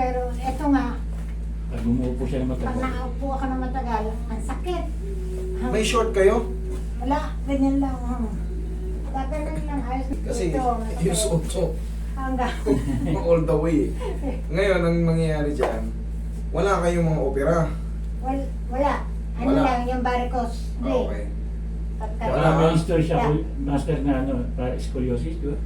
pero eto nga, Pag umuupo siya ng pag matagal. nakaupo ako ng matagal, ang sakit. May short kayo? Wala, ganyan lang. Gaganan lang. Ayos Kasi ito, yung suot hanggang. all the way. Ngayon, ang nangyayari dyan, wala kayong mga opera. Wala. Ano Wala. lang, yung varicose. Okay. Pagka, Wala may history siya, Yeah. master na ano, para scoliosis, di ba?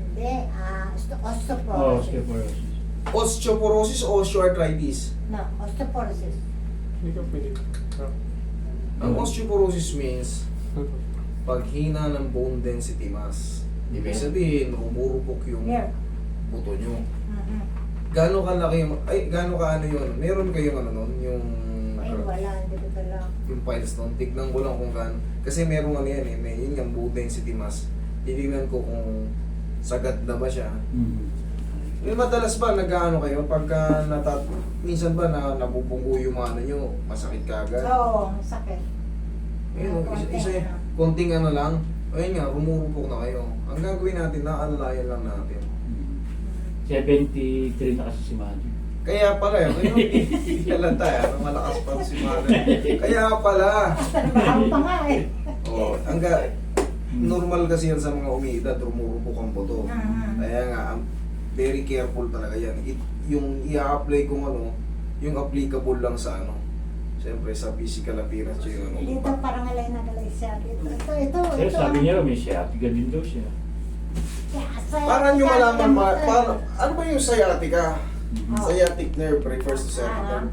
Hindi, Oo, osteoporosis. osteoporosis. Osteoporosis o osteoarthritis? No, osteoporosis. Hindi ka pwede. Ang osteoporosis means paghina ng bone density mass. Ibig sabihin, rumurupok yung Here. buto nyo. Mhm. Gano'n kalaki yung, gano'n ka ano yun? Meron kayong ano nun, yung Ay, wala, hindi ko dala. yung files nun, tignan ko lang kung gaano. Kasi meron ano yan eh, may yun yung bone density mass. Titignan ko kung sagad na ba siya. Mm. May madalas ba nag-ano kayo pagka minsan ba na nabubunggo yung ano nyo, masakit ka agad? Oo, sakit. Ayun, Konting isa, ano. konting ano lang. Ayun nga, rumurupok na kayo. Ang gagawin natin, naalalayan lang natin. 73 na kasi si Manny. Kaya pala, ayun, kailan tayo, malakas pa si Mother. Kaya pala. Trabaho pa nga eh. Oh, normal kasi yan sa mga umiidad, rumurupok ang buto. Mhm. Kaya nga, very careful talaga yan. Yung i-apply kong ano, yung applicable lang sa ano. Siyempre sa physical appearance yung ano. Dito parang alay na galay siya. Ito. Pero sabi niya, may sciatica din daw siya. Para nyo malaman, ano ba yung sciatica? Oh. Sciatic nerve refers to sciatica. Ah.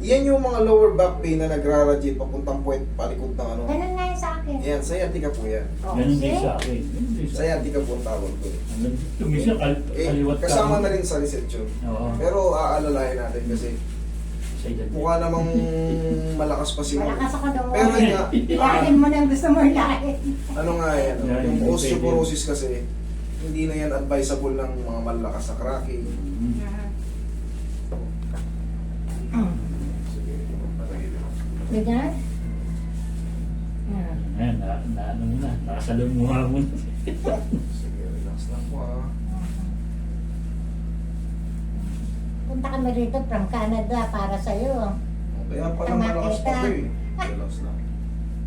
Yan yung mga lower back pain na nagraradiate papuntang puwet, palikod ng ano. Ganun nga yung sa akin. Yan, sciatica po yan. Oh, Ganun din see? sa akin. Ganun din sa akin. Sciatica po ang tawag ko. Tumisa kaliwat ka. Kasama na rin sa research yun. Oo. Pero aalalayan natin kasi Sa edad. mukha namang malakas pa si Mom. Malakas ako daw. Pero yun nga, Ilahin mo nang gusto mo ilahin. ano nga yan, Yan, yung yung osteoporosis kasi, hindi na yan advisable ng mga malakas na cracking. Mm. Sige, patagilin. Ganyan? Ayan, ano mo na, nakasalong mukha mo. Sige, relax lang po ah. Punta kami rito from Canada para sa'yo. Kaya pala Tama malakas kita. pa eh. Relax lang.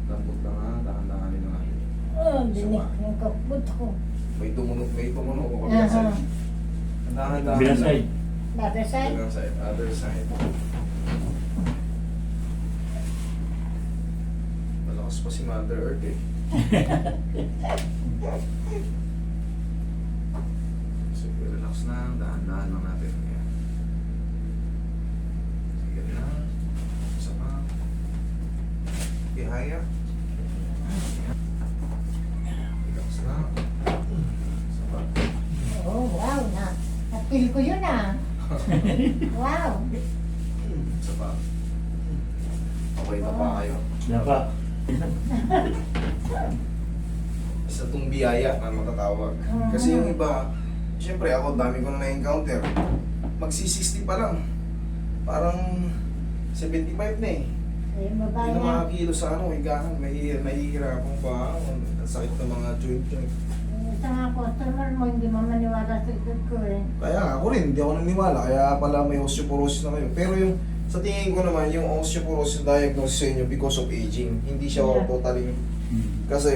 Lambot lang ha, dahan-dahanin lang natin. Oh, dinig yung kaput ko. May tumunog ko Aha. kabilang side. Dahan-dahanin Bilang lang. side. Other side? Kabilang side, other side. Malakas pa si Mother Earth eh. Sige, relax lang, dahan-dahan lang natin. Ayan. Sige lang. Isa pa. Ihaya. Relax lang. Isa pa. Oh, wow. Na-feel ko yun ah. Wow. Isa pa. Okay na pa kayo. Napa. Isa tong biyaya na matatawag. Kasi yung iba, siyempre ako, dami ko na na-encounter. Magsi-60 pa lang. Parang 75 na eh. Ayun, Hindi babae na na. makakilo sa ano, higaan. Nahihirapan pa. Ang sakit ng mga joint. Isa nga customer mo, hindi mamaniwala sa ikot ko eh. Kaya ako rin, hindi ako naniniwala. Kaya pala may osteoporosis na kayo. Pero yung sa tingin ko naman, yung osteoporosis diagnosis sa inyo because of aging. Hindi siya Yeah. totally. Mm. Kasi,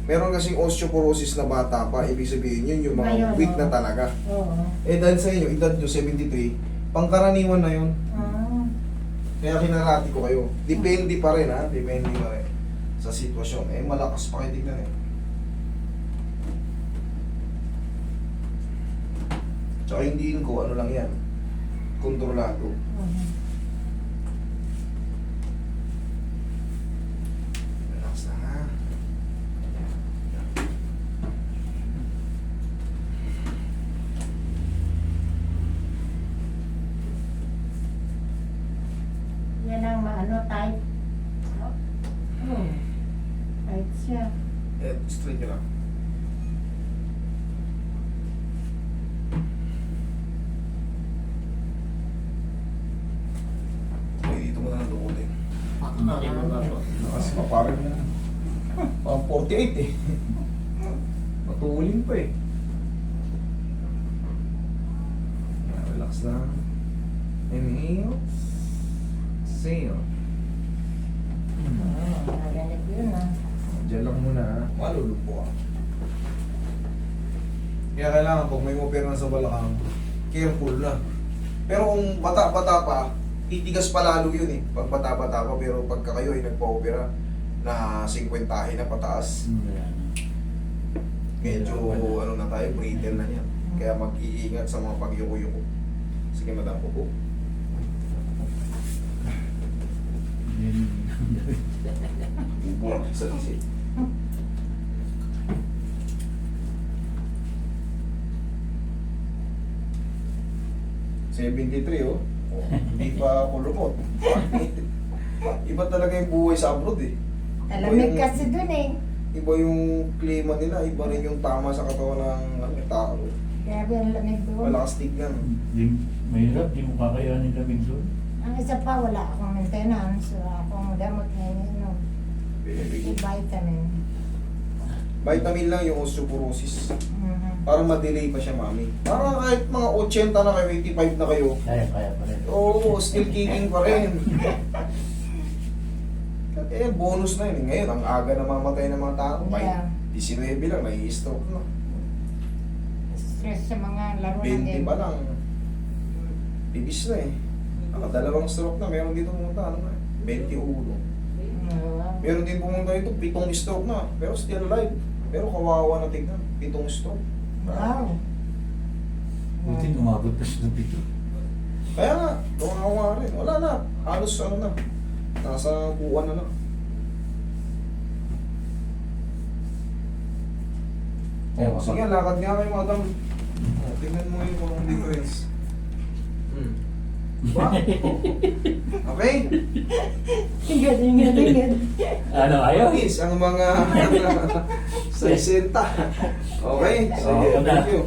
meron kasing osteoporosis na bata pa. Ibig sabihin, yun yung mga Ngayon, weak na oo. talaga. Oo. Eh dahil sa inyo, edad nyo 73, pangkaraniwan na yun. Ah. Kaya kinarati ko kayo. Depende pa rin ha, depende pa rin sa sitwasyon. Eh malakas pa kayo tignan eh. Tsaka hindi ko, ano lang yan, kontrolado. Relax na ha. Yan ang maano, tight. Oh. Tight siya. Eh, straight nyo lang. Okay, dito mo na lang dukutin. Kasi pa parang na. Parang 48 eh. Matulin pa eh. Yan, relax Relax lang. Inhale. Exhale. Narinig yun ah. Diyan lang muna ha. Malulupo ka. Kaya kailangan pag may opera na sa balakang, careful na. Pero kung bata-bata pa, titigas pa lalo yun eh. Pag bata-bata pa, pero pagka kayo ay nagpa-opera na 50 na pataas, Wala na. medyo ano na tayo, brittle na yan. Kaya mag-iingat sa mga pagyuko-yuko. Sige madam po po. Yun. Bubuang sa isip. '73 oh. Oh, hindi pa ako lumot. Iba talaga yung buhay sa abroad eh. Alamig kasi dun eh. Iba yung klima nila, iba rin yung tama sa katawan ng tao. Grabe ang lamig doon. Malakas tignan. Mahirap, di mo kakayanin lamig doon. Ang isa pa, wala akong maintenance. Wala akong gamot na ininom. Yung vitamin. Vitamin lang yung osteoporosis. Mhm. Para ma-delay pa siya, mami. Para kahit mga 80 na kayo, 85 na kayo, Kaya pa rin. oo, still kicking pa rin. Eh, bonus na yun. Ngayon, ang aga na mamatay ng mga tao. Yeah. 19 lang, nai-stroke na. Stress sa mga laro 20 pa lang. Bibis na eh. Nakadalawang stroke na. Meron dito pumunta, ano na, 21. Meron din pumunta dito, 7 stroke na. Pero still alive. Pero kawawa na tignan. 7 stroke. Wow. Buti umabot pa siya ng pito. Kaya nga, kawawa rin. Wala na. Halos ano na. Nasa buwan na lang. Oh, sige, lakad nga kayo, madam. Oh, tingnan mo yung mga difference. Ba? Okay? Ingad. Ano, ayaw? Yes, ang mga 60. Okay? Sige, Oo, thank you.